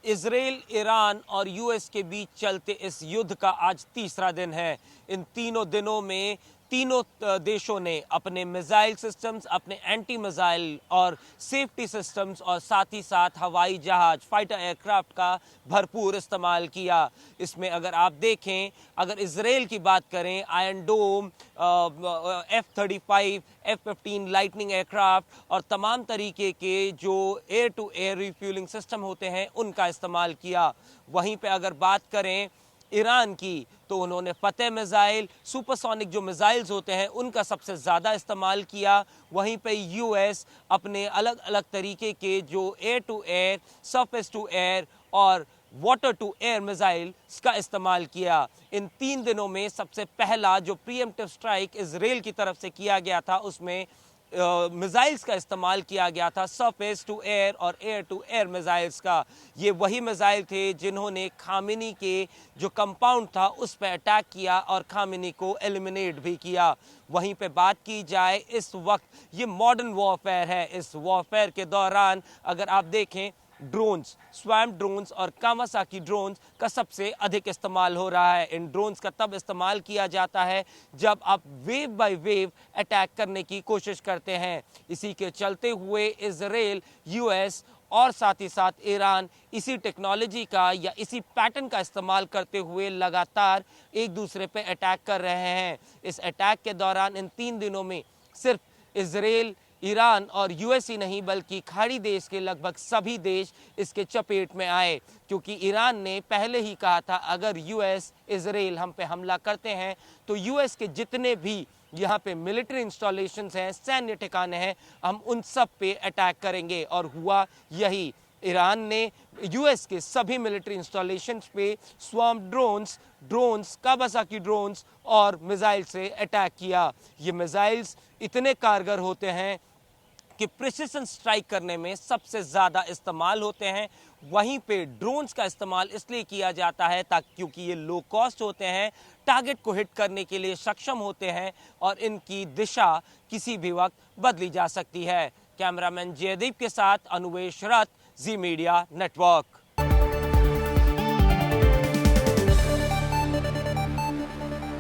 Israel, Iran और US के बीच चलते इस युद्ध का आज तीसरा दिन है। इन तीनों दिनों में तीनों देशों ने अपने मिसाइल सिस्टम्स, अपने एंटी मिसाइल और सेफ्टी सिस्टम्स और साथ ही साथ हवाई जहाज, फाइटर एयरक्राफ्ट का भरपूर इस्तेमाल किया। इसमें अगर आप देखें, अगर इजराइल की बात करें, आयरन डोम, F-35, F-15 लाइटनिंग एयरक्राफ्ट और तमाम तरीके के जो air to air refueling system होते हैं उनका इस्तेमाल किया। वहीं पे अगर बात करें ईरान की, तो उन्होंने फतेह मिसाइल, सुपरसोनिक जो मिसाइल्स होते हैं उनका सबसे ज़्यादा इस्तेमाल किया। वहीं पे यूएस अपने अलग अलग तरीके के जो air to air, surface to air और वाटर टू एयर मिसाइल्स का इस्तेमाल किया। इन 3 दिनों में सबसे पहला जो प्रीएम्प्टिव स्ट्राइक इजराइल की तरफ से किया गया था उसमें मिसाइल्स का इस्तेमाल किया गया था, सरफेस टू एयर और एयर टू एयर मिसाइल्स का। ये वही मिसाइल थे जिन्होंने खामिनी के जो कंपाउंड था उस पर अटैक किया और खामिनी को एलिमिनेट भी किया। वहीं पे बात की जाए, इस वक्त ये मॉडर्न वॉरफेयर है। इस वॉरफेयर के दौरान अगर आप देखें, ड्रोन्स, स्वैम्प ड्रोन्स और कावासाकी ड्रोन्स का सबसे अधिक इस्तेमाल हो रहा है। इन ड्रोन्स का तब इस्तेमाल किया जाता है जब आप वेव बाय वेव अटैक करने की कोशिश करते हैं। इसी के चलते हुए इजराइल, यूएस और साथ ही साथ ईरान इसी टेक्नोलॉजी का या इसी पैटर्न का इस्तेमाल करते हुए लगातार एक दूसरे पे अटैक कर रहे हैं। इस अटैक के दौरान इन 3 दिनों में सिर्फ इजराइल, ईरान और यूएस ही नहीं बल्कि खाड़ी देश के लगभग सभी देश इसके चपेट में आए, क्योंकि ईरान ने पहले ही कहा था अगर यूएस, इजराइल हम पे हमला करते हैं तो यूएस के जितने भी यहाँ पे मिलिट्री इंस्टॉलेशंस हैं, सैन्य ठिकाने हैं, हम उन सब पे अटैक करेंगे। और हुआ यही। ईरान ने यूएस के सभी मिलिट्री इंस्टॉलेशंस पे स्वैम्प ड्रोन्स, कावासाकी ड्रोन्स और मिसाइल से अटैक किया। ये मिसाइल्स इतने कारगर होते हैं कि प्रिसिशन स्ट्राइक करने में सबसे ज़्यादा इस्तेमाल होते हैं। वहीं पे ड्रोन्स का इस्तेमाल इसलिए किया जाता है ताकि क्योंकि ये लो कॉस्ट होते हैं, टारगेट को हिट करने के लिए सक्षम होते हैं और इनकी दिशा किसी भी वक्त बदली जा सकती है। कैमरामैन जयदीप के साथ अनुवेश रथ, जी मीडिया नेटवर्क।